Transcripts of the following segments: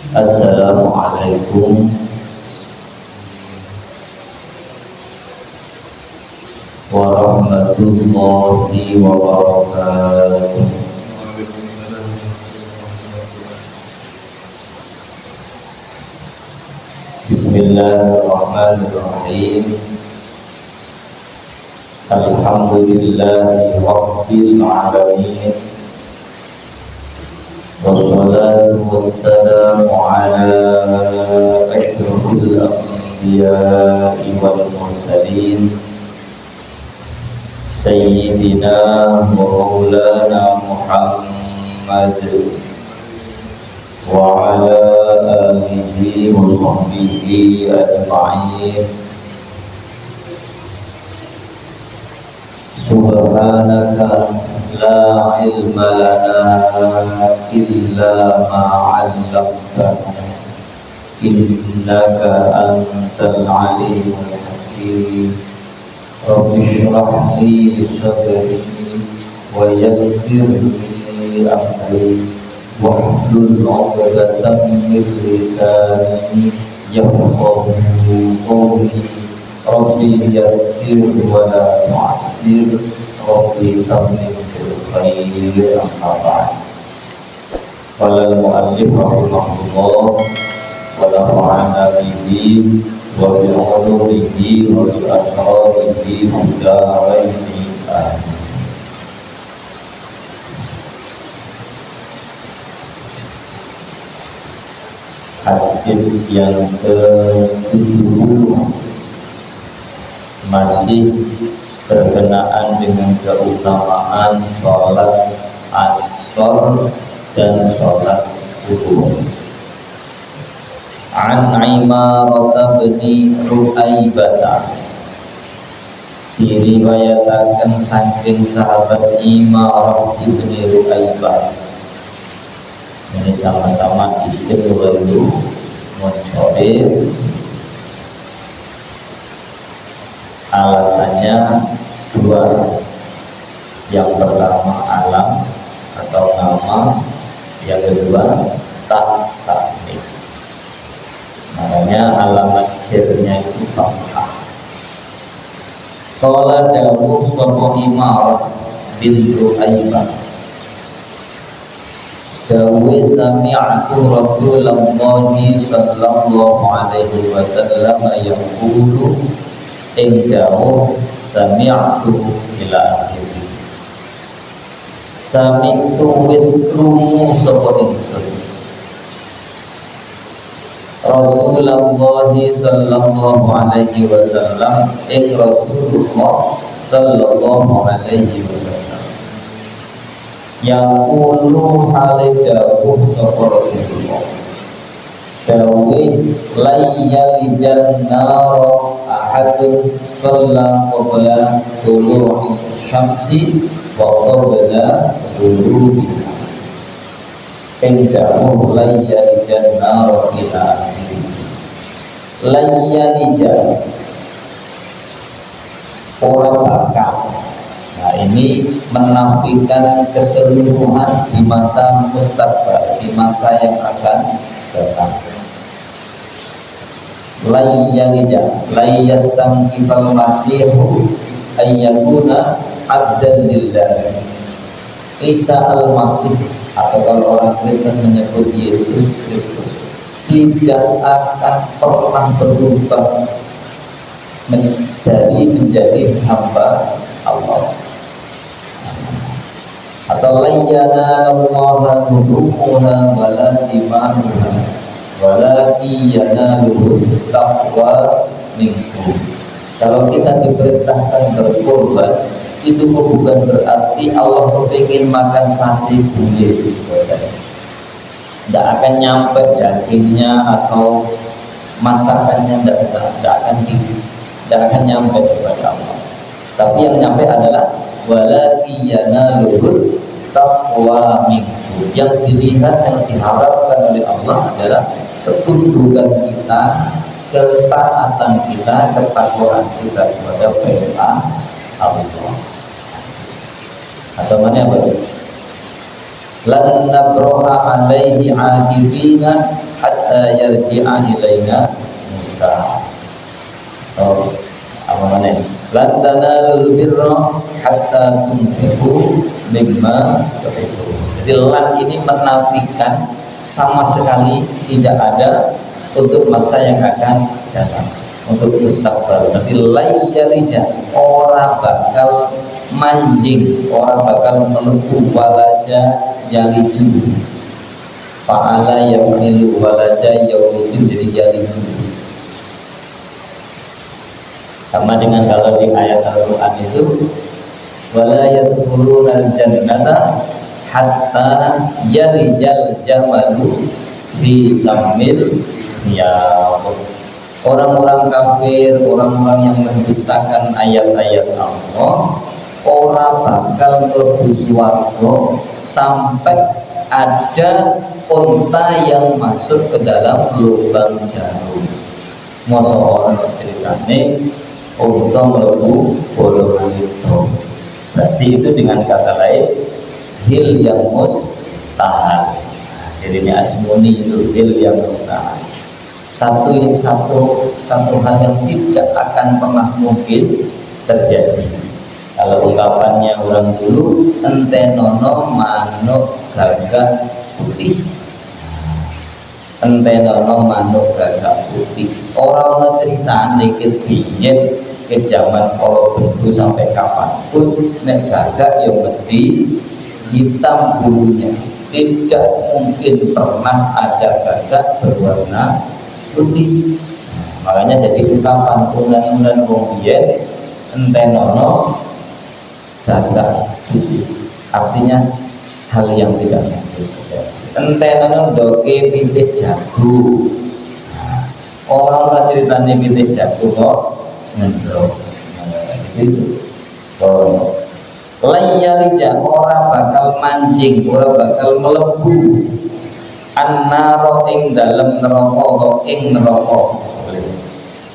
Assalamualaikum warahmatullahi wabarakatuh. Bismillahirrahmanirrahim. Alhamdulillahi rabbil alamin. Wassalatu wassalamu ala asyrafil anbiya'i wal mursalin Sayyidina wa maulana Muhammad wa ala alihi wa sahbihi ajma'in. Subhanaka la ilma lana illa ma 'allamtana innaka antal alimul hakim. Rabbi shrah li sadri wa yassir li amri wahlul 'uqdatam min lisani yafqahu qawli. Rabbi yassir wa la tu'assir, Rabbi tamim bil khair. Amma ba'd. Qala al-mu'allif rahimahullah wa nafa'ana bihi wa bi 'ulumihi wa bi asrarihi fid dharain. Amin. Hadis yang ke-70 masih berkenaan dengan keutamaan sholat asar dan sholat zuhur. An Imarah bin Ru'aibah, diriwayatakan saking sahabat Imarah bin Ru'aibah. Ini sama-sama isim wajib muncorif. Alasannya dua. Yang pertama alam atau nama, yang kedua taknis. Makanya alamat jirnya itu fathah. Qala dawuh sapa Imarah bin Ru'aibah, dawe sami'tu Rasulullah sallallahu alaihi wasallam yaqulu, engkau sami'tu ila akhiri. Sami'tu wis krungu sapa ingsun Rasulullah sallallahu alaihi wasallam, ing Rasulullah sallallahu alaihi wasallam yaqulu halidawuh sapa Rasulullah, dawe layyal jannara ahadun shalla qabla tulu'i syamsi wa qabla ghurubiha. Engkau layyal jannara ila akhiri. Layyal orang bakal. Nah, ini menafikan keseluruhan di masa mustaqbal, di masa yang akan datang. Layyastangkifal masihu ayyakuna abdan lillah. Isa al-Masih, atau kalau orang Kristen menyebut Yesus Kristus, tidak akan pernah berubah menjadi hamba Allah. Atau layyana Allah nuruha wala imanuha walaki yanaluhu taqwa minkum. Kalau kita diperintahkan berkorban, itu bukan berarti Allah kepingin makan sate bulir. Tidak akan nyampe dagingnya atau masakannya, tidak akan nyampe kepada Allah. Tapi yang nyampe adalah walaki yanaluhu taqwa minkum. Yang dilihat, yang diharapkan oleh Allah adalah ketundukan kita, ketaatan kita, ketakwaan kita kepada perintah Allah. Atau mana apa? lan nabroha alaihi akifina hatta yarji'a ilaina Musa. Oh, apa mana? Lan tanalul birra hatta tunfiqu mimma tuhibbun. Jadi lan ini menafikan sama sekali tidak ada untuk masa yang akan datang, untuk mustaqbal. Nanti layyalija, orang bakal manjing, orang bakal melebu, walaja yaliju, fa'ala yamilu, walaja yaliju, jadi yaliju. Sama dengan kalau di ayat Al-Quran itu, wala yadkhulunal jannata hatta yalijal jamalu fi sammil khiyat. Orang-orang kafir, orang-orang yang mendustakan ayat-ayat Allah, orang bakal mlebu swarga sampai ada unta yang masuk ke dalam lubang jarum. Masa orang ceritane unta mlebu bolongan itu. Berarti itu dengan kata lain hil yang mustahil. Jadi asmuni itu hil yang mustahil. Satu hal yang tidak akan pernah mungkin terjadi. Kalau ungkapannya orang dulu, entenono manuk gagak putih, entenono manuk gagak putih. Orang cerita dikit biyen ke zaman kalau bendu sampai kapanpun nek gagak ya mesti hitam bulunya. Tidak mungkin pernah ada gagak berwarna putih. Makanya jadi ungkapan unan-unan wong biyen entenono gagak putih, artinya hal yang tidak mungkin terjadi. Entenono doke pimpin jago. Orang-orang ceritanya pimpin jago kok ngendro. Gitu. Oh. Layalija, orang bakal mancing, orang bakal melebu annaro ing dalem neraka, ing neraka.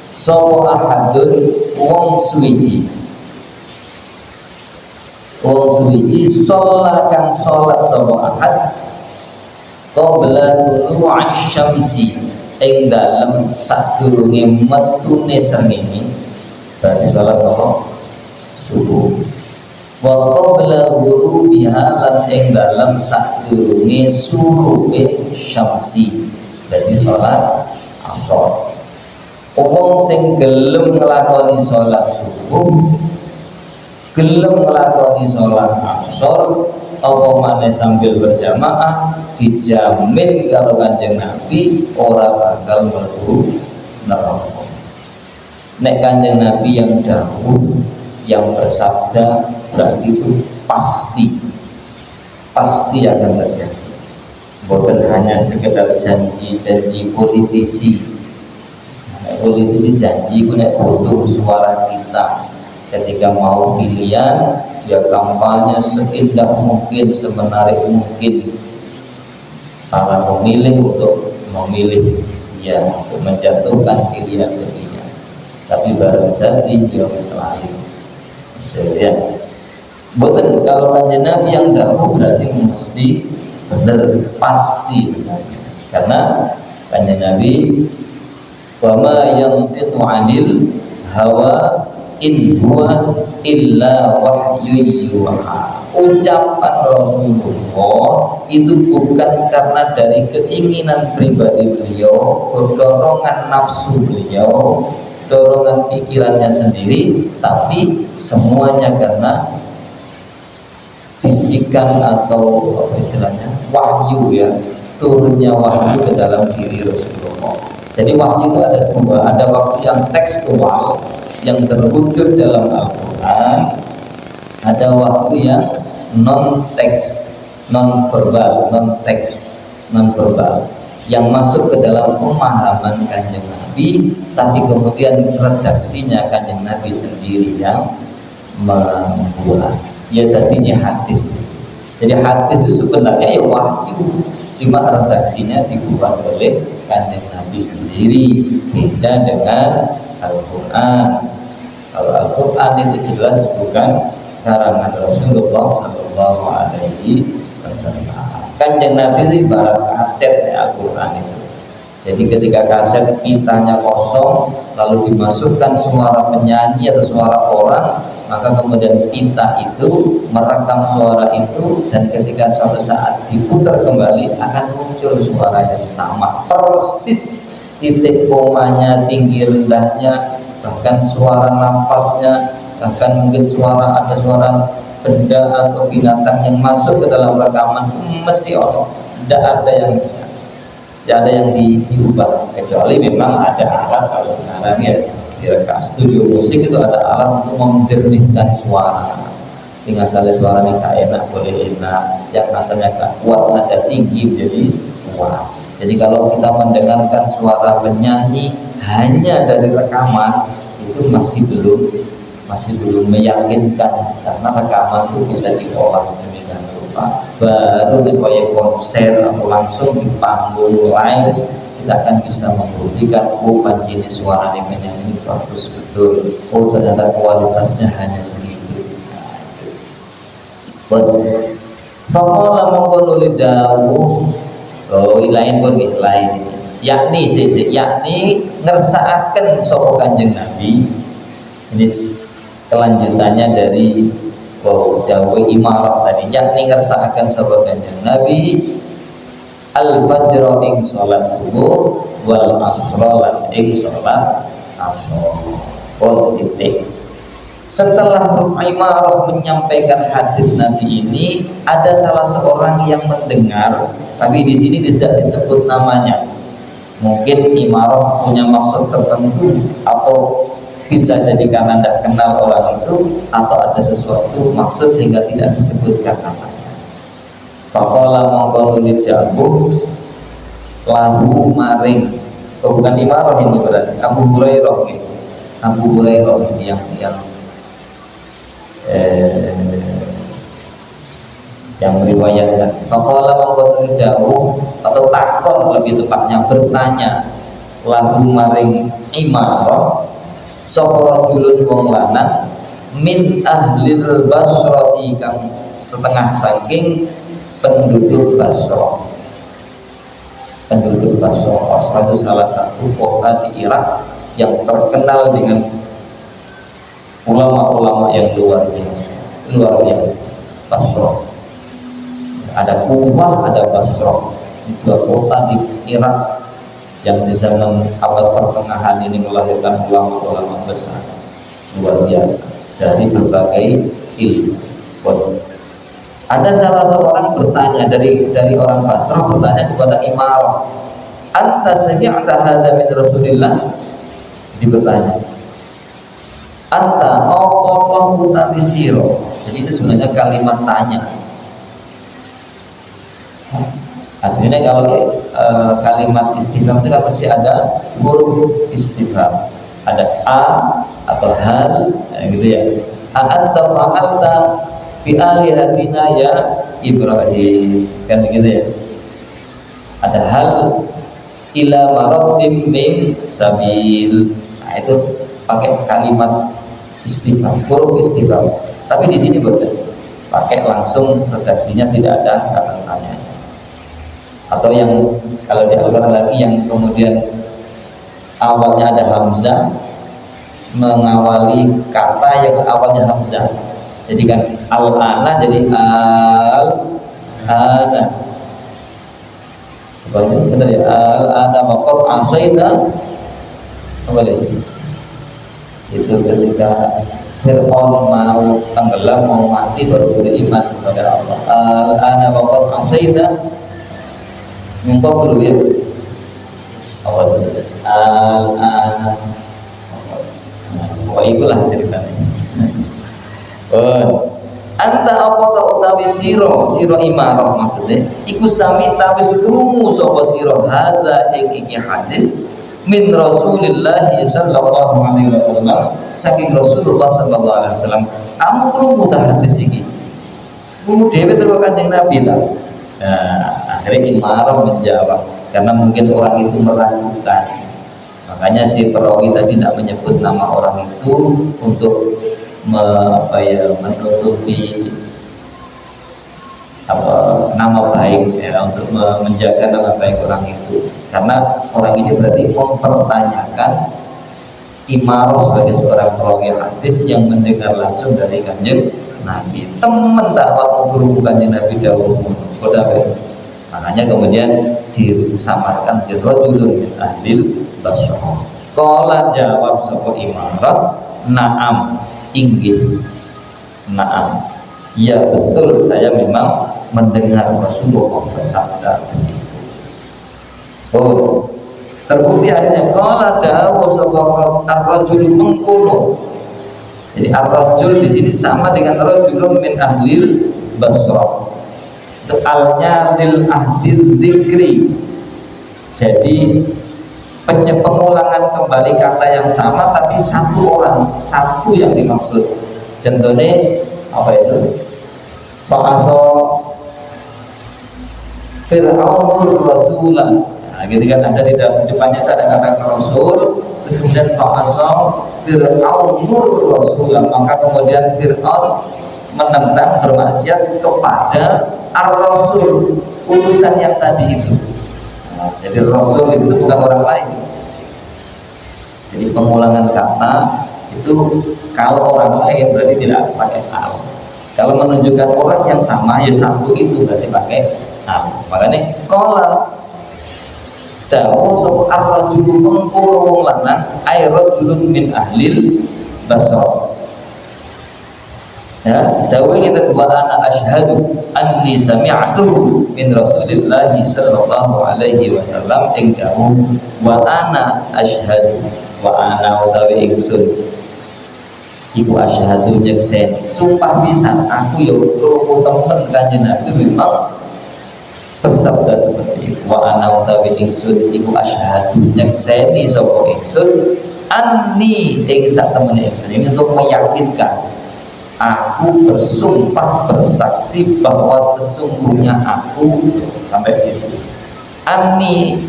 Sapa ahadun wong suwiji, wong suwiji sholat kang sholat sapa ahad qabla tulu'i syamsi, ing dalem sadurunge metune srengenge, berarti sholat apa? Subuh. Wa qabla ghurubiha, lan ing dalem sadurunge surupe syamsi, berarti sholat asar. Wong sing gelem nglakoni sholat subuh, gelem nglakoni sholat asar, apa maneh sambil berjamaah, dijamin kalau Kanjeng Nabi ora bakal mlebu neraka. Nek Kanjeng Nabi yang dahulu yang bersabda, berarti itu pasti akan terjadi. Bukan hanya sekedar janji-janji politisi. Politisi janji itu nek butuh suara kita ketika mau pilihan, dia kampanye seindah mungkin, semenarik mungkin para pemilih untuk memilih dia, untuk menjatuhkan pilihan dirinya. Tapi baru tadi dia selain ya. Bukan kalau Kanjeng Nabi yang dahulu berarti mesti benar, pasti benar. Karena Kanjeng Nabi wama yantiqu 'anil hawa in huwa illa wahyu yuha. Ucapan Rasulullah itu bukan karena dari keinginan pribadi beliau, dorongan nafsu beliau, dorongan pikirannya sendiri, tapi semuanya karena bisikan atau apa istilahnya, wahyu ya, turunnya wahyu ke dalam diri Rasulullah. Jadi wahyu itu ada dua, ada wahyu yang tekstual yang terwujud dalam Al-Quran, ada wahyu yang non teks, non verbal, non teks, non verbal, yang masuk ke dalam pemahaman Kanjeng Nabi, tapi kemudian redaksinya Kanjeng Nabi sendiri yang membuat. Ya tadinya hadis. Jadi hadis itu sebenarnya ya wahyu, cuma redaksinya dibuat oleh Kanjeng Nabi sendiri, beda dengan Al-Quran. Kalau Al-Quran itu jelas bukan karangan Rasulullah Sallallahu Alaihi beserta. Kanjeng Nabi itu ibarat kaset ya Al-Quran itu. Jadi ketika kaset pitanya kosong lalu dimasukkan suara penyanyi atau suara orang, maka kemudian pita itu merekam suara itu, dan ketika suatu saat diputar kembali akan muncul suara yang sama persis, titik komanya, tinggi rendahnya, bahkan suara nafasnya, bahkan mungkin ada suara benda atau binatang yang masuk ke dalam rekaman mesti ono, tidak ada yang diubah, kecuali memang ada alat. Kalau sekarang ya di studio musik itu ada alat untuk menjernihkan suara sehingga suaranya gak enak boleh enak, yang rasanya gak kuat nada tinggi menjadi kuat. Jadi kalau kita mendengarkan suara penyanyi hanya dari rekaman itu masih belum meyakinkan, karena rekaman itu bisa diolah sedemikian rupa. Baru kayak konser atau langsung di panggung live kita akan bisa membuktikan, oh panjini suara penyanyi ini bagus betul, oh ternyata kualitasnya hanya segitu. Fakola mengkonuli dawuh, oh lain pun lain, yakni ngersaaken sapa Kanjeng Nabi. Ini kelanjutannya dari dawuh imarah tadi, yakni ngersaaken sapa Kanjeng Nabi al-fajr ing salat subuh wal asra lan ing salat asar. Titik. Setelah Imarah menyampaikan hadis Nabi ini, ada salah seorang yang mendengar, tapi di sini tidak disebut namanya. Mungkin Imarah punya maksud tertentu, atau bisa jadi karena tidak kenal orang itu, atau ada sesuatu maksud sehingga tidak disebutkan namanya. Faqala mongko jabu lahu maring, bukan Imarah ini berarti Abu Hurairah ini. Abu Hurairah ini yang meriwayatkan. Faqala mongko jabu, atau takon lebih tepatnya bertanya, lahu maring Imarah sapa rajulun wong lanang min ahlil Basrati kang setengah saking penduduk Basra. Penduduk Basra itu salah satu kota di Irak yang terkenal dengan ulama-ulama yang luar biasa. Basra. Ada Kufah, ada Basra. Dua kota di Irak yang di zaman abad pertengahan ini melahirkan ulama-ulama besar luar biasa dari berbagai ilmu. Ada salah seorang bertanya dari orang Basrah, bertanya kepada Imarah, anta sami'ta hadza min Rasulillah? Bertanya, anta apa utawi sira. Jadi itu sebenarnya kalimat tanya. Aslinya kalau kalimat istifham itu kan pasti ada huruf istifham, ada a atau hal, gitu ya. Anta fa'alta fi alihatina ya Ibrahim, kan begitu ya. Ada hal ila maraddim min sabil. Nah, itu pakai kalimat istifham, huruf istifham. Tapi di sini boleh pakai langsung, redaksinya tidak ada kata tanya. Atau yang kalau di Al-Quran lagi yang kemudian awalnya ada hamzah mengawali kata yang awalnya hamzah. Jadi kan al-ana jadi al-ana. Benar ya, al-ana maqad asaina. Kembali. Itu ketika Fir'aun mau tenggelam, mau mati, baru beriman kepada Allah. Al-ana maqad asaina. Mumpah dulu ya. Awal terus al-ana. Wah itulah ceritanya. Anta apa ta utawi sira Imarah maksudnya iku sami tawis krungu sapa sira hadza ing iki hadis min Rasulillah sallallahu alaihi wasallam, saking Rasulullah sallallahu alaihi wasallam. Kamu krungu ta hadis iki? Krungu dhewe teko Kanjeng Nabi lah. Nah, akhirnya Imarah menjawab, karena mungkin orang itu meragukan. Makanya si perawi tadi tidak menyebut nama orang itu untuk menutupi nama baik ya, untuk menjaga nama baik orang itu, karena orang ini berarti mempertanyakan imarah sebagai seorang perawi hadis yang mendengar langsung dari kanjeng Nabi. Temen dakwah guru kanjeng Nabi dahulu kodam. Makanya kemudian disamarkan rajulun min ahlil Basrah. Qala jawab sapa imarah, na'am, inggih. Na'am, ya betul, saya memang mendengar Rasulullah bersabda begitu. Oh, terbukti akhirnya qala dawu sapa ar-rajul mengkono. Jadi ar-rajul di sini sama dengan rajulun min ahlil Basrah. Alnya lil ahdil dzikri. Jadi pengulangan kembali kata yang sama tapi satu orang, satu yang dimaksud. Contohnya apa itu? Fa'asa Fir'aunur Rasulah. Nah, gitu kan, ada di depannya ada kata Rasul, terus kemudian fa'asa Fir'aunur Rasulah, maka kemudian Fir'aun menentang, bermaksiat kepada Ar-Rasul, utusan yang tadi itu. Nah, jadi Rasul itu bukan orang lain. Jadi pengulangan kata itu kalau orang lain berarti tidak pakai al. Kalau menunjukkan orang yang sama ya satu itu berarti pakai al. Makanya qala dawu sapa ar-rajulu mengkono wong lanang ay rajulun min ahlil Basrah. Ya, dawu yang kedua, ana asyhadu anni sami'tuhu min Rasulillah sallallahu alaihi wasallam ing dawu wa ana asyhadu wa ana utawi ingsun iku asyhadu nyekseni sumpah pisan aku ya krungu temen kanjeng Nabi memang bersabda seperti itu. Wa ana utawi ingsun iku asyhadu nyekseni sapa ingsun anni ing sak temene ingsun. Ini untuk meyakinkan, aku bersumpah bersaksi bahwa sesungguhnya aku sampai itu anni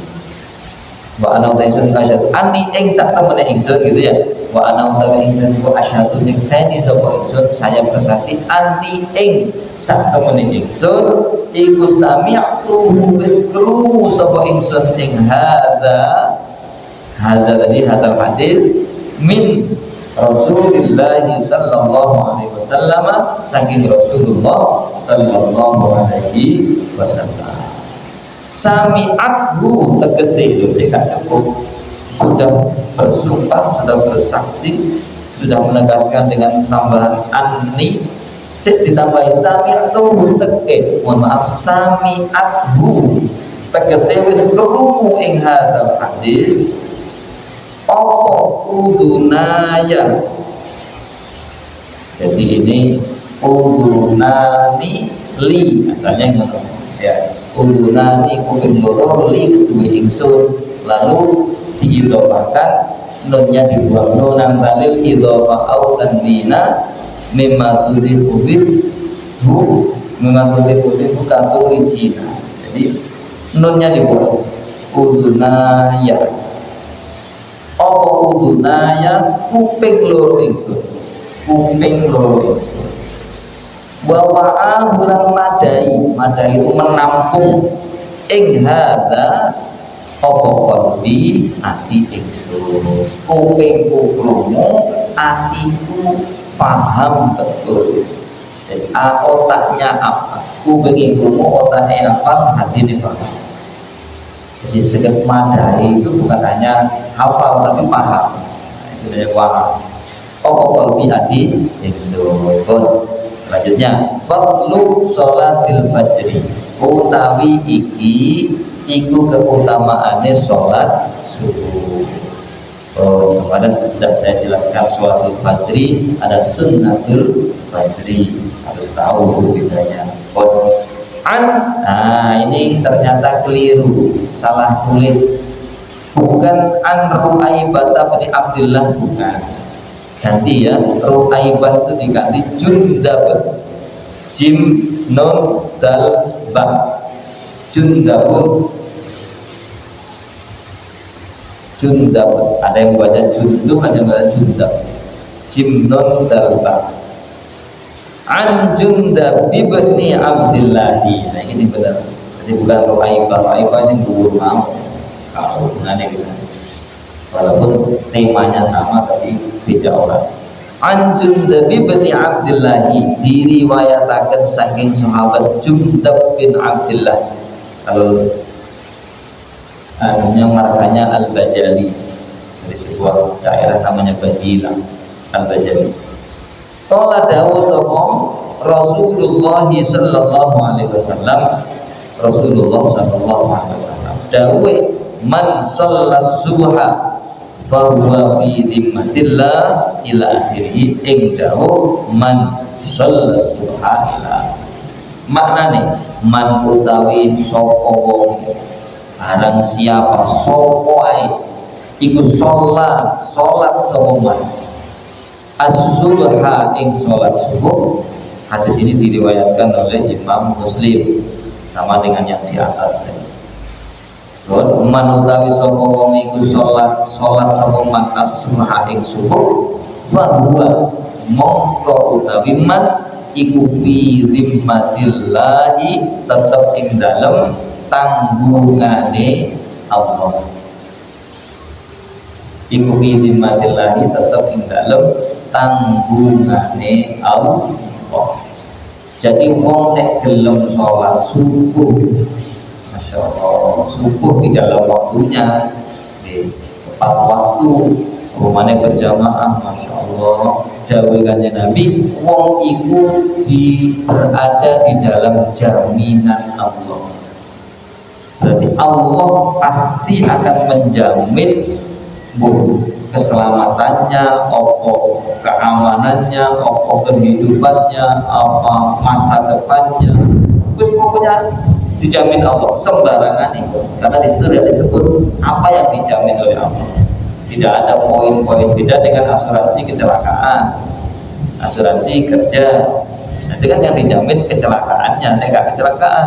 wa ana utawi ingsun asyhadu anni ing sak temene ingsun gitu ya. Wa ana utawi ingsun iku asyhadu nyekseni sapa ingsun, saya bersaksi anni ing sak temene ingsun iku sami'tu wis krungu sapa ingsun ing hadza tadi hadal hadis min Rasulullah sallallahu alaihi wasallam, saking Rasulullah sallallahu alaihi wasallam. Sami'athu tegese itu sing cukup, sudah bersumpah, sudah bersaksi, sudah menegaskan dengan tambahan anni, ditambahi sami'athu tegese, mohon maaf, sami'athu tegese wis krungu ing hadzal hadis udunaya. Jadi ini udunani li, asalnya ngono ya, udunani kuping loro li kedua ingsun, lalu diidhofakan, nunnya dibuang, nunan talil idhofa au tanwina mimma turiku bihu mimma turiku bihu katurisina. Jadi nunnya dibuang, udunaya. Apa udunaya kuping loro ingsun, kuping loro ingsun. Wa wa'a bulan madai itu menampung ing hadza apa qalbi ati ingsun. Kupingku krungu, atiku paham betul. Jadi otaknya apa? Kuping krungu, otaknya apa? Hatine paham. Jadi segala madai itu bukan hanya hafal tapi paham. Nah, itu dari paham. Qalbi ati ingsun. Selanjutnya, fadlu sholatil fajri, utawi iki iku keutamaane sholat subuh. Kemarin sudah saya jelaskan sholatul fajri, ada sunnatul fajri, harus tahu bedanya. Nah ini ternyata keliru, salah tulis, bukan an Ru'aibah bin Abdullah, bukan, ganti ya, Ru'aibah itu diganti Jundab, jim nun dal ba, Jundab, ada yang baca Jundub, ada yang baca Jundab, jim nun dal ba. An Jundab bin Abdillah. Nah ini sing bener. Jadi bukan Ru'aibah sing dhuwur mau. Kalau ngene gitu. Walaupun temanya sama tapi beda orang. An Jundab bin Abdillah, diriwayataken saking sahabat Jundab bin Abdillah. Kalau anunya markanya Al-Bajali, dari sebuah daerah namanya Bajila, Al-Bajali. Qala dawu sapa Rasulullah sallallahu alaihi wasallam, Rasulullah sallallahu alaihi wasallam dawuh, man shallas subha fa huwa fi dhimmatillah ila akhirih. Ing dawuh man shallas subha ila, maknane man utawi sapa wong, barang siapa sapa ae iku salat sapa man as-subha ing salat subuh. Hadis ini diriwayatkan oleh Imam Muslim sama dengan yang di atas tadi. Man utawi sapa wong iku salat sapa man as-subha ing subuh, fa huwa mongko utawi man iku fi zimmatillahi, tetep ing dalem tanggungane Allah. Iku fi zimmatillahi, tetep ing dalem tanggungane Allah. Jadi wong nek gelem sholat subuh, masya Allah, subuh di dalam waktunya, di tepat waktu, rumahnya berjamaah, masya Allah. Dawuh Kanjeng Nabi, wong iku berada di dalam jaminan Allah. Berarti Allah pasti akan menjamin keselamatannya, keamanannya, kehidupannya, masa depannya. Terus pokoknya dijamin Allah sembarangan itu. Karena di situ sudah disebut apa yang dijamin oleh Allah. Tidak ada poin-poin, beda dengan asuransi kecelakaan, asuransi kerja. Nah, itu kan yang dijamin kecelakaannya. Nggak kecelakaan,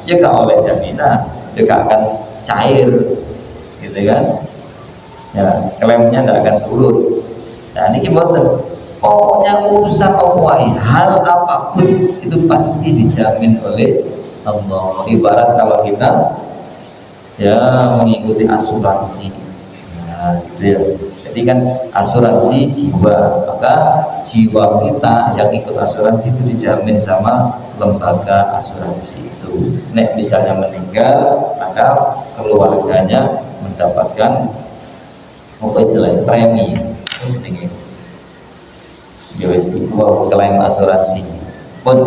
ya nggak oleh jaminan, dia nggak akan cair, gitu kan? Ya, klaimnya tidak akan turun. Nah ini boten. Pokoknya urusan Allah, hal apapun itu pasti dijamin oleh Allah. Ibarat kalau kita ya mengikuti asuransi, nah, gitu ya. Jadi kan asuransi jiwa, maka jiwa kita yang ikut asuransi itu dijamin sama lembaga asuransi itu. Nek misalnya meninggal, maka keluarganya mendapatkan apa istilahnya premi, sedikit klaim asuransi pun.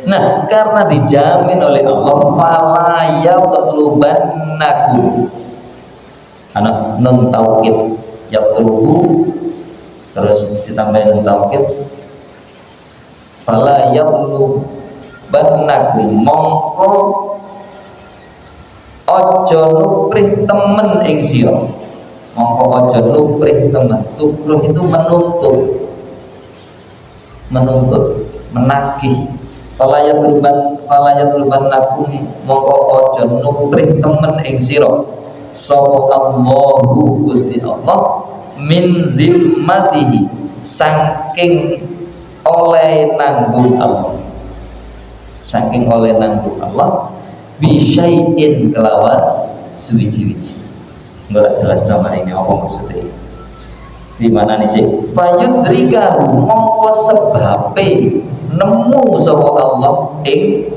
Nah karena dijamin oleh Allah, fala yatlubannakum, anak non taukid yatlubu terus ditambahin non taukid, fala yatlubannakum, mongko ojo nuprih temen ing sira. Mongko aja nuprih teman. Tukruh itu menuntut, menagih. Fala yatluban lakum, mongko aja nuprih temen ing sira sapa Allahu Gusti Allah min zimmatihi, saking oleh nanggung Allah, saking oleh nanggung Allah, bisyai'in kelawan suwiji-wiji. Enggak jelas nama ini apa maksudnya. Di mana nih sih? Fayudrikahu, mongko sebabe nemu sapa Allah ing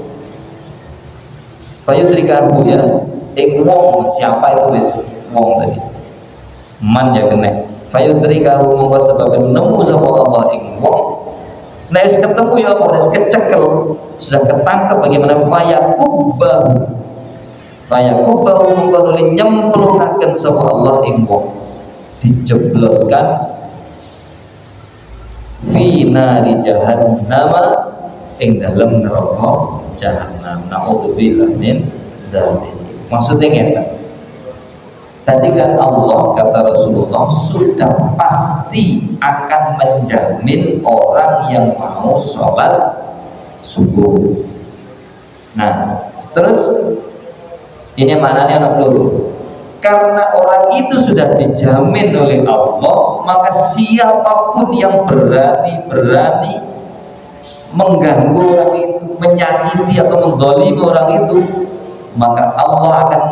fayudrikahu, ya ing wong. Siapa itu wis wong tadi? Man ya kena. Fayudrikahu, mongko sebabe nemu sapa Allah ing wong. Nah wis ketemu ya apa? Wis kecekel, sudah ketangkep bagaimana fayakubahu mengkonuli nyemplungaken sapa Allah ing wong, dijebloskan fi nari jahannam, ing dalem neraka jahannam. Naudzubillah min dzalik. Maksudnya ngeten. Tadi kan Allah, kata Rasulullah, sudah pasti akan menjamin orang yang mau sholat subuh. Nah, terus ini maknanya anak dulu. Karena orang itu sudah dijamin oleh Allah, maka siapapun yang berani mengganggu orang itu, menyakiti atau menzalimi orang itu, maka Allah akan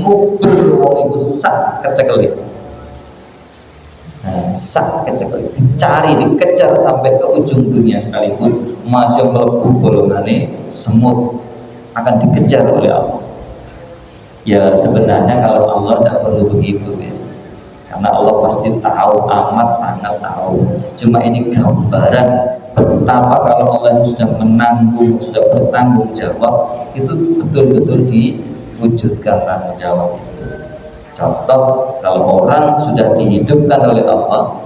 ngubur wong itu sak kecekel. Nah, sak kecekel, dicari, dikejar sampai ke ujung dunia sekalipun masih melebu golongannya semut, akan dikejar oleh Allah. Ya sebenarnya kalau Allah tidak perlu begitu ya, karena Allah pasti tahu, amat sangat tahu. Cuma ini gambaran betapa kalau Allah sudah menanggung, sudah bertanggung jawab, itu betul-betul diwujudkan tanggung jawab itu. Contoh, kalau orang sudah dihidupkan oleh Allah,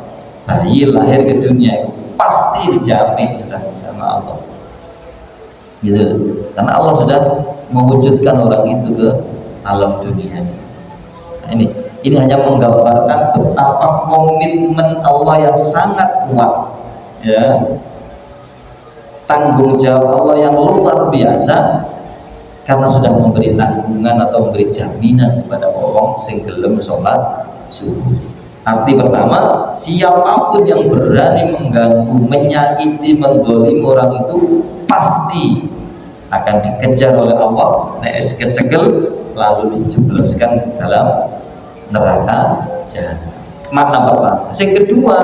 bayi lahir ke dunia itu pasti dijamin sudah sama Allah. Gitu. Karena Allah sudah mewujudkan orang itu ke alam dunia. Nah, ini hanya menggambarkan betapa komitmen Allah yang sangat kuat, ya, tanggung jawab Allah yang luar biasa, karena sudah memberi tanggungan atau memberi jaminan kepada orang sing gelem sholat subuh. Arti pertama, siapapun yang berani mengganggu, menyakiti, menzalimi orang itu pasti akan dikejar oleh Allah, nees kecekel, lalu dijebloskan ke dalam neraka jahanam. Makna pertama. Yang kedua,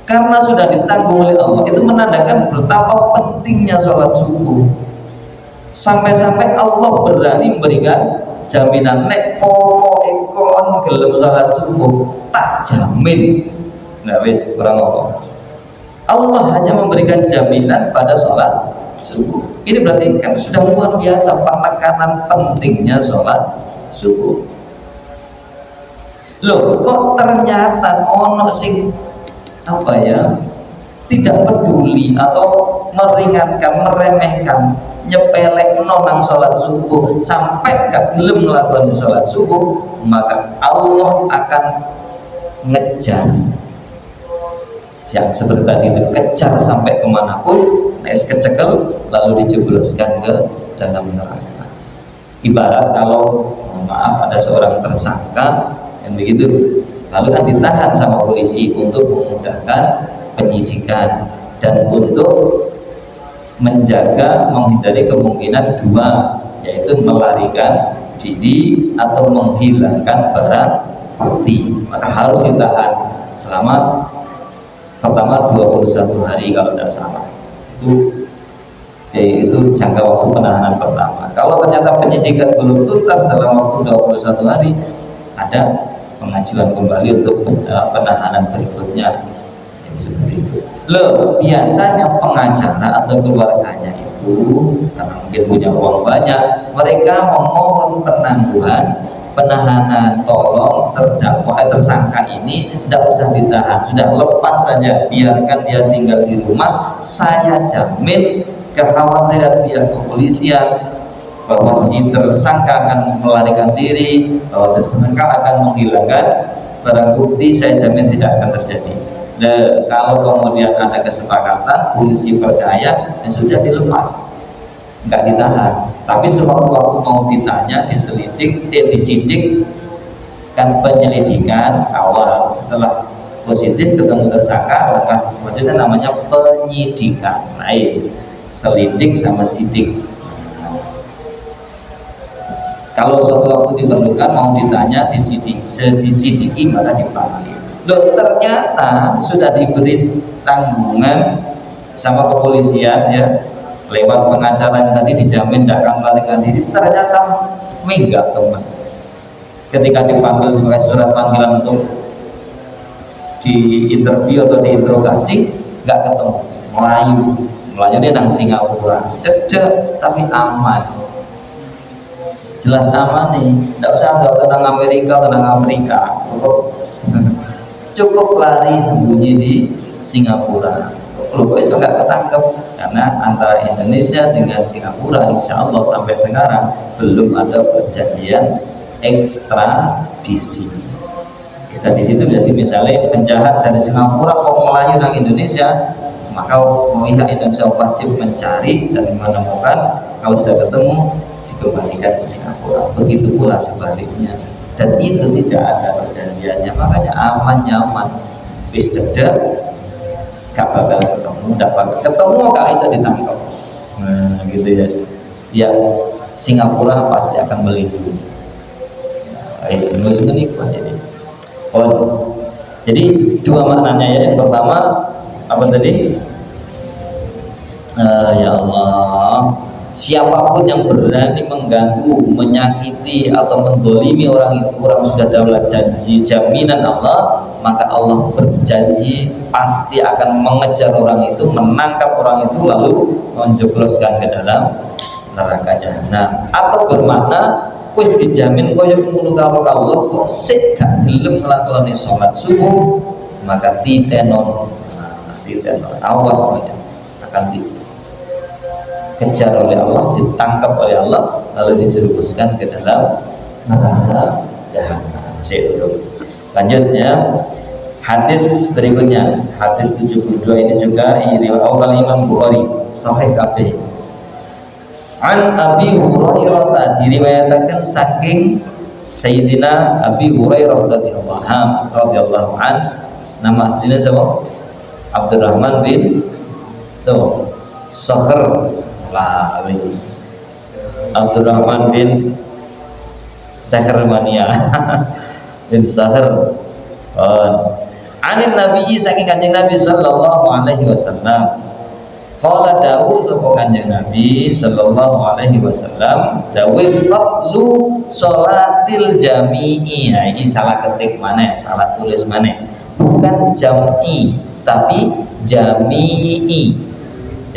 karena sudah ditanggung oleh Allah, itu menandakan betapa pentingnya sholat subuh. Sampai-sampai Allah berani memberikan jaminan, nek pomo ekon gelem sholat subuh tak jamin. Nah wis kurang apa, Allah hanya memberikan jaminan pada sholat subuh. Ini berarti kan sudah luar biasa penekanan pentingnya sholat subuh. Loh, kok ternyata ono sing apa ya, tidak peduli atau meringankan, meremehkan, nyepelek nonang sholat subuh sampai gak gelem melakukan sholat subuh, maka Allah akan ngejar yang seperti tadi itu, kejar sampai kemanapun, nes kecekel, lalu dijebloskan ke dalam neraka. Ibarat kalau maaf ada seorang tersangka yang begitu, lalu kan ditahan sama polisi untuk memudahkan penyidikan dan untuk menjaga, menghindari kemungkinan dua, yaitu melarikan diri atau menghilangkan barang bukti. Maka harus ditahan selama pertama 21 hari kalau tidak salah. Itu jangka waktu penahanan pertama. Kalau ternyata penyidikan belum tuntas dalam waktu 21 hari, ada pengajuan kembali untuk penahanan berikutnya. Jadi seperti itu. Loh, biasanya pengacara atau keluarganya itu karena mungkin punya uang banyak, mereka memohon penangguhan, penahanan, tolong terdakwa tersangka ini tidak usah ditahan, sudah lepas saja, biarkan dia tinggal di rumah. Saya jamin kekhawatiran pihak kepolisian bahwa si tersangka akan melarikan diri, bahwa tersangka akan menghilangkan barang bukti, saya jamin tidak akan terjadi. Dan kalau kemudian ada kesepakatan, polisi percaya, dan sudah dilepas, nggak ditahan. Tapi sewaktu-waktu mau ditanya, disidik kan penyelidikan awal, setelah positif ketemu tersangka, langkah selanjutnya namanya penyidikan. Lain selidik sama sidik. Kalau suatu waktu diperlukan mau ditanya, disidiki, maka dipanggil. Loh, ternyata sudah diberi tanggungan sama kepolisian ya, lewat pengacara yang tadi dijamin tidak akan melarikan diri, ternyata minggat teman. Ketika dipanggil sebagai surat panggilan untuk diinterview atau diinterogasi, nggak ketemu, Melayu dia nang Singapura, cedek tapi aman, jelas aman nih, tidak usah tenang Amerika, cukup lari sembunyi di Singapura. Loh, kok nggak ketangkep? Karena antara Indonesia dengan Singapura, insya Allah sampai sekarang belum ada perjanjian ekstradisi. Ekstradisi itu berarti misalnya penjahat dari Singapura kok melayu di Indonesia, maka pihak Indonesia wajib mencari dan menemukan. Kalau sudah ketemu, dikembalikan ke Singapura. Begitu pula sebaliknya. Dan itu tidak ada perjanjiannya, makanya aman nyaman, bis cedek gak bakal ketemu, gak bakal ketemu, gak bisa ditangkap. Nah gitu ya. Ya Singapura pasti akan melindungi. Semua itu nikmat jadi. Oh, jadi dua maknanya ya. Yang pertama apa tadi? Ya Allah, siapapun yang berani mengganggu, menyakiti atau menzolimi orang itu, orang sudah dapat janji jaminan Allah, maka Allah berjanji pasti akan mengejar orang itu, menangkap orang itu, lalu menjebloskan ke dalam neraka jahanam. Atau bermakna wis dijamin koyo ngono karo Allah, kok sik gak gelem nglakoni salat subuh, maka titenon, awas saja akan dikejar oleh Allah, ditangkap oleh Allah, lalu dijerumuskan ke dalam neraka jahanam. Lanjutnya hadis berikutnya, hadis 72 ini juga riwayat Imam Bukhari sahih kabeh. An Abi Hurairah, diriwayatkan saking Sayyidina Abi Hurairah radhiyallahu an. Nama aslinya siapa? Abdurrahman bin Sakhr Lawi. Abdurrahman bin Sakhr mania bin Sakhr. Anin Nabi, saking kanjeng Nabi sallallahu alaihi wasallam. Qala dawu sapa kanjeng Nabi sallallahu alaihi wasallam, dawu fadlu sholatil jami'i. Nah, ini salah ketik mana? Salah tulis mana? Bukan jam'i tapi jami'i.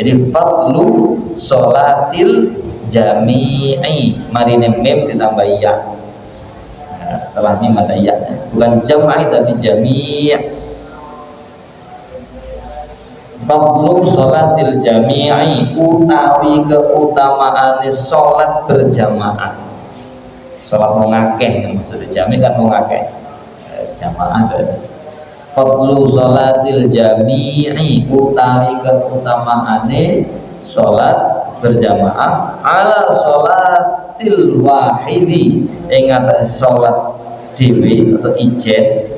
Jadi fadlu sholatil jami'i, marine mim ditambah ya. Nah, setelah mim ada ya. Bukan jam'i tapi jami'. Fadlu sholatil jami'i, utawi keutamaan sholat berjamaah. Sholat wong akeh, maksudnya jami' kan wong akeh, jamaah kan. Fadlu sholatil jami'i, utawi keutamaan sholat berjamaah, ala sholatil wahidi, ing atase sholat dhewe atau ijen.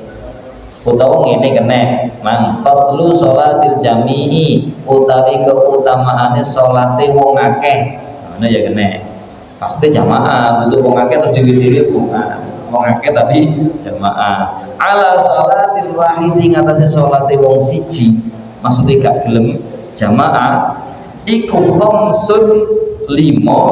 Utawa ngene kene, man fadlu sholatil jami'i, utawi keutamaane sholate wong akeh. Ngono ya kene. Pasti jamaah, itu wong akeh terus dhewe-dhewe wong akeh tapi jamaah. Ala sholatil wahidi, ngatasé sholate wong siji, maksudnya gak gelem jamaah, iku khamsun lima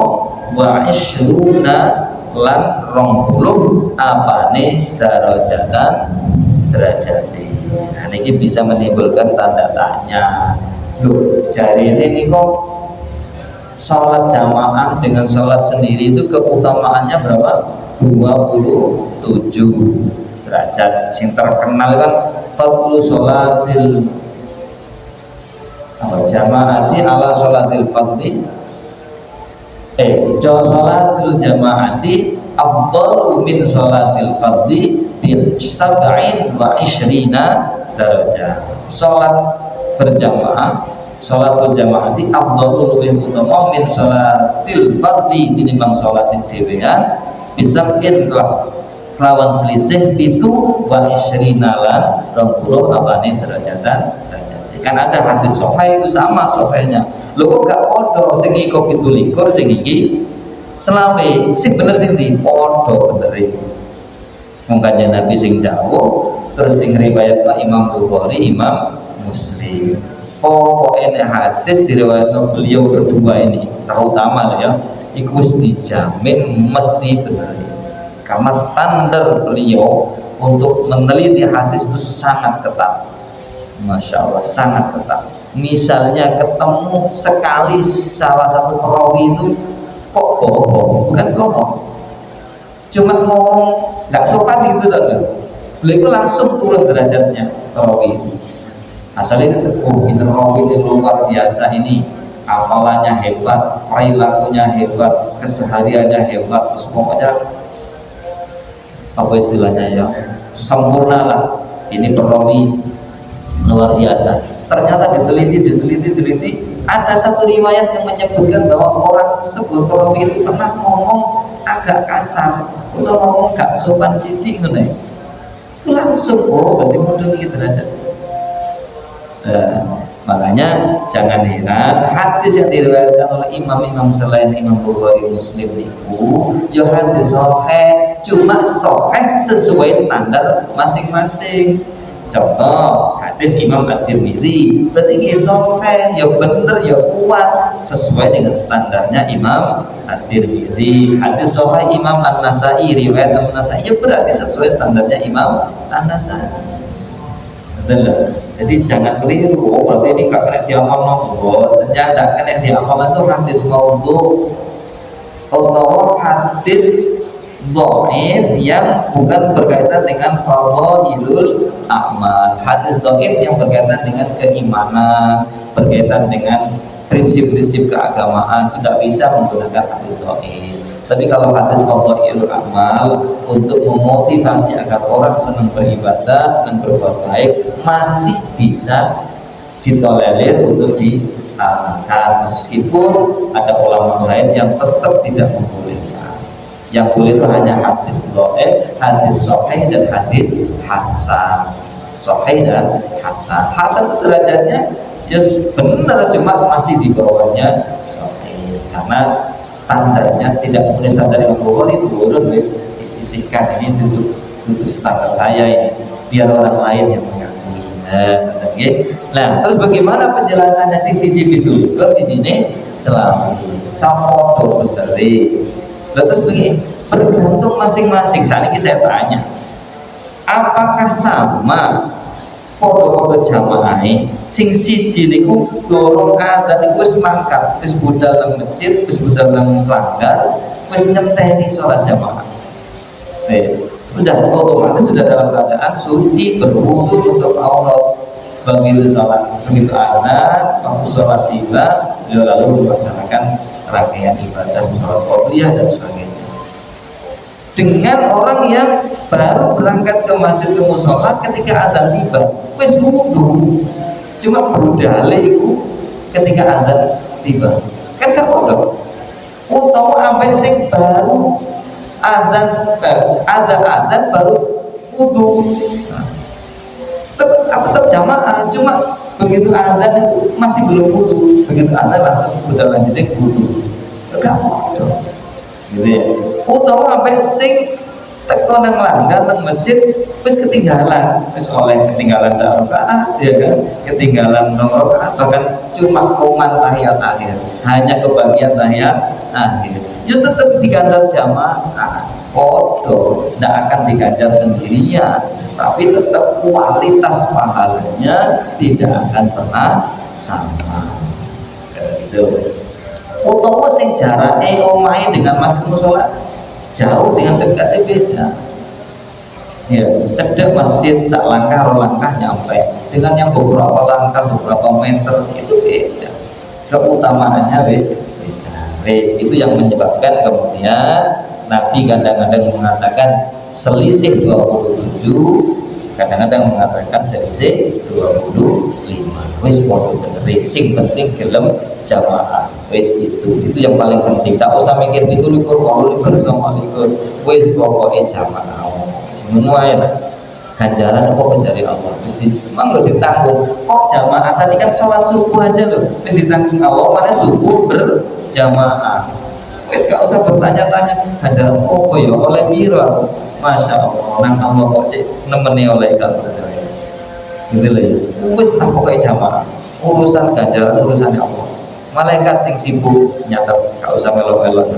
wa ishruna lan 20 apane darajatan derajati. Nah ini bisa menimbulkan tanda tanya. Loh, jari ini kok sholat jamaah dengan sholat sendiri itu keutamaannya berapa? 27 derajat. Yang terkenal kan fadlu sholatil jamaati ala sholatil fadli, sholatil jamaati afdalu min sholatil fadli sab'in wa ishrina darajah. Sholat berjamaah, sholat berjamaah di afdhalu luwih utama min sholatil fardhi tinimbang sholat dhewean, bisab'in lawan selisih itu wa ishrina lan 20 apane derajatan. Kan ada hadis sahih itu sama sahihnya. Lho kok gak padha, sing iki 17 sing iki selawe, sing bener sing ndi padha benere. Kanjeng Nabi sing dawuh, terus sing riwayat Pak Imam Bukhari, Imam Muslim. Pokoknya hadis diriwayatkan beliau berdua ini terutama ya, iku dijamin mesti benar. Karena standar beliau untuk meneliti hadis itu sangat ketat. Masya Allah, sangat ketat. Misalnya ketemu sekali salah satu perawi itu kok bohong, bukan bohong, cuma ngomong nggak sopan gitu kan, beliau langsung turun derajatnya perawi itu. Asalnya itu, ini perawi ini luar biasa, ini amalannya hebat, perilakunya hebat, kesehariannya hebat, terus pokoknya apa istilahnya ya, sempurna lah. Ini perawi luar biasa. Ternyata diteliti, ada satu riwayat yang menyebutkan bahwa orang tersebut perawi itu pernah ngomong agak kasar atau ngomong gak sopan didik, itu langsung berarti mundur gitu aja. Makanya jangan heran hadis yang diriwayatkan oleh imam-imam selain Imam Bukhari Muslim itu ya hadis sahih, cuma sahih sesuai standar masing-masing. Contoh hadis Imam At-Tirmidzi berarti sahih ya bener ya kuat sesuai dengan standarnya Imam At-Tirmidzi. Hadis sahih Imam An-Nasai, riwayat An-Nasai ya berarti sesuai standarnya Imam An-Nasai. Betul. Jadi jangan keliru, oh berarti ini gak kena diamal nopo. Ternyata kena diamal itu hadis maudhu atau hadis dhaif yang bukan berkaitan dengan fadhailul a'mal. Hadis dhaif yang berkaitan dengan keimanan, berkaitan dengan prinsip-prinsip keagamaan, tidak bisa menggunakan hadis dhaif. Tapi kalau hadis fadhailul a'mal untuk memotivasi agar orang senang beribadah, senang berbuat baik, masih bisa ditolerir untuk diamalkan, meskipun ada ulama lain yang tetap tidak membolehkan. Yang boleh itu hanya hadis dhaif, hadis sahih dan hadis hasan. Sahih dan hasan. Hasan derajatnya benar, cuma masih di bawahnya sahih karena standarnya tidak memenuhi standar yang Bukhari, turun disisihkan. Ini untuk standar saya ini, biar orang lain yang mengakui. Nah, terus bagaimana penjelasannya sisi itu? Terus ini selami sapo betul. Terus begini, bergantung masing-masing. Saat ini saya tanya, apakah sama podo-podo jamaah sing siji niku dorong adzan niku wis mangkat, wis budal nang masjid, wis budal nang langgar, wis ngenteni sholat jamaah. Sudah otomatis sudah dalam keadaan suci, berwudu untuk aurat. Begitu sholat, begitu adzan, waktu sholat tiba, lalu melaksanakan rangkaian ibadah sholat qobliyah dan sebagainya. Dengan orang yang baru berangkat ke masjid ke musola ketika adzan tiba, wis wudu, cuma budale iku ketika adzan tiba, kan kapodho. Utawa ambek sing baru adzan baru wudu, tetap jamaah, cuma begitu adzan itu masih belum wudu, begitu adzan langsung udah lanjutin wudu, kapodho. Gitu ya. Utawa sampai sing teko nang langgar nang masjid wis ketinggalan, wis oleh ketinggalan rakaat ya kan, ketinggalan rakaat, bahkan cuma koman tahiyat akhir, hanya kebagian tahiyat akhir, ya tetap diganjar jamaah. Podo tidak akan diganjar sendirian, tapi tetap kualitas pahalanya tidak akan pernah sama. Gitu. Utawa sing jarake omahe dengan masjid musola jauh, dengan dekat beda. Ya, cedek masjid sak langkah ro langkah nyampe, dengan yang beberapa langkah beberapa meter itu beda. Keutamaannya beda. Itu yang menyebabkan kemudian Nabi kadang-kadang mengatakan selisih 27, kadang-kadang mengatakan selisih 25. Wis podo bener, sing penting gelem jamaah. Wis itu yang paling penting. Tak usah mikir itu likur, kalau likur sama likur. Wis pokoknya jamaah. Semua ya. Ganjaran apa mencari Allah mesti memang lo ditanggung. Kok jamaah tadi kan sholat subuh aja loh, mesti ditanggung Allah. Mana subuh berjamaah. Wis gak usah bertanya-tanya ganjaran apa ya oleh biro. Masya Allah, nang Allah kok cek nemeni oleh kamu percaya. Gitu loh ya. Wis tak pokoknya jamaah. Urusan ganjaran urusan Allah. Malaikat sing sibuk nyatet, gak usah melo-melo.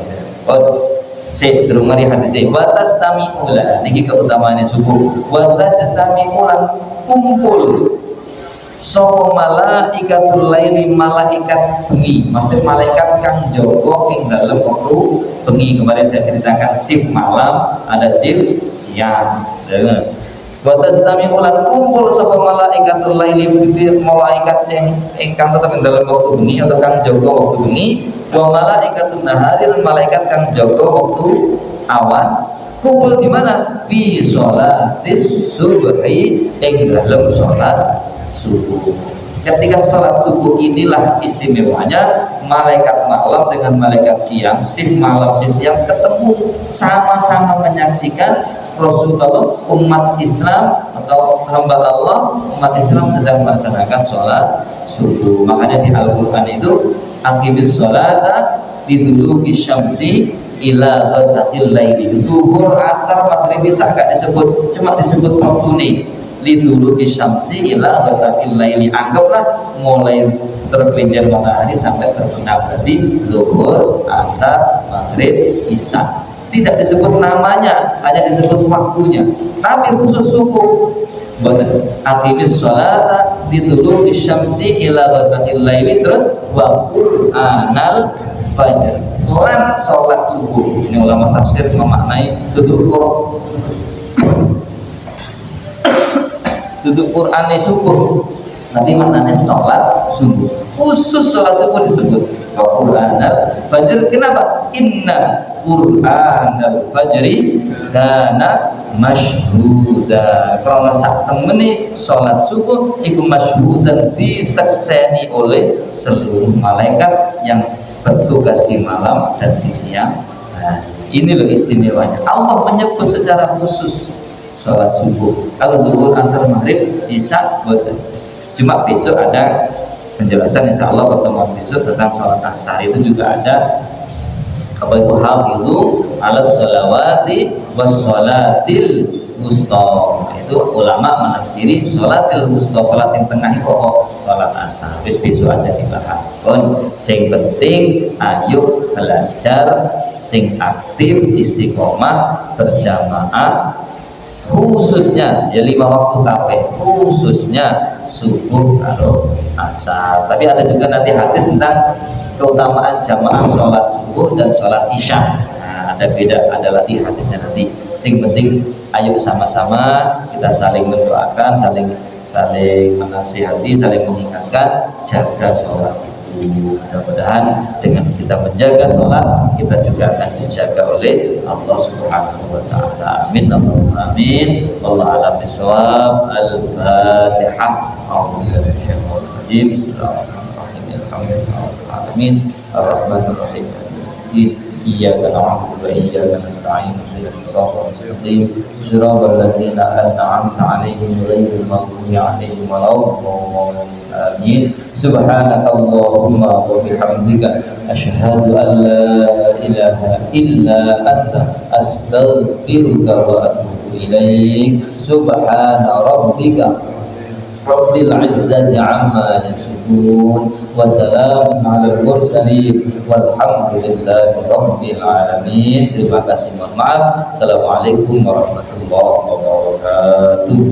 Oh, si durung mari hadis e watas tamiula niki keutamaane subuh. Watas tamiulan kumpul sapa malaikatul laili, malaikat bengi, maksud malaikat kang jaga ing dalem waktu bengi. Kemarin saya ceritakan shift malam, ada shift siang. Watas tamiulan kumpul sapa malaikatul laili, malaikat yang ingkang tetep ing dalem waktu bengi atau kang jaga waktu bengi. Wa malaikatun nahari, dan malaikat kang jaga waktu awan. Kumpul di mana? Fi sholatis subhi, ing dalem sholat subuh. Ketika sholat subuh inilah istimewanya, malaikat malam dengan malaikat siang, shift malam shift siang ketemu, sama-sama menyaksikan Rasulullah, umat Islam atau hamba Allah, umat Islam sedang melaksanakan sholat subuh. Makanya di Al-Quran itu aqimis sholata liduluki syamsi ila ghasaqil laili. Zuhur, asar, maghrib, isya gak disebut, cuma disebut waktu nih. Liduluki syamsi ila ghasaqil laili. Anggaplah mulai tergelincir matahari sampai terbenam, berarti zuhur, asar, maghrib, isya. Tidak disebut namanya, hanya disebut waktunya. Tapi khusus subuh, aqimis sholata liduluki syamsi ila ghasaqil laili, terus wa qur'anal fajr, lan sholat subuh. Ini ulama tafsir memaknai duduk Quran subuh, nanti maknanya sholat subuh. Khusus sholat subuh disebut Qur'anal fajr. Kenapa? Inna Qur'anal fajri kana masyhuda. Karena sak temene sholat subuh iku masyhudan, disakseni oleh seluruh malaikat yang bertugas di malam dan di siang. Nah, ini loh istimewanya. Allah menyebut secara khusus sholat subuh. Kalau zuhur, asar, maghrib, isya, boten. Cuma besok ada penjelasan, insya Allah pertemuan besok tentang sholat asar. Itu juga ada apa itu, hafizu ala sholawati was sholatil wusta. Itu ulama menafsiri sholatil wusta, sholat yang tengah itu sholat asar. Terus besok aja dibahas. Sing penting ayo belajar, sing aktif istiqomah berjamaah, khususnya ya 5 waktu kabeh, khususnya subuh karo asar. Tapi ada juga nanti hadis tentang keutamaan jamaah sholat subuh dan sholat isya. Nah, ada beda, ada lagi hadisnya nanti. Sing penting ayo sama-sama kita saling mendoakan, saling menasihati, saling mengingatkan, jaga sholat itu. Mudah-mudahan dengan kita menjaga sholat, kita juga akan dijaga oleh Allah Subhanahu wa ta'ala. Amin, Allahumma amin. Wallahu a'lam bishawab. Al-Fatihah. A'udzubillahi Bismillahirrahmanirrahim. Alhamdulillahirabbil alamin. Arrahmanir rahim. Iyyaka na'budu wa iyyaka nasta'in. Ihdinas siratal mustaqim. Shiratal ladzina an'amta 'alaihim ghairil maghdubi 'alaihim waladdallin. Amin. Subhanakallahumma wa bihamdika asyhadu an la ilaha illa anta astaghfiruka wa atubu ilaik. Subhana rabbika rabbil izzati amma yasifun wa salamun alal mursalin walhamdulillahi rabbil alamin. Terima kasih, mohon maaf. Assalamualaikum warahmatullahi wabarakatuh.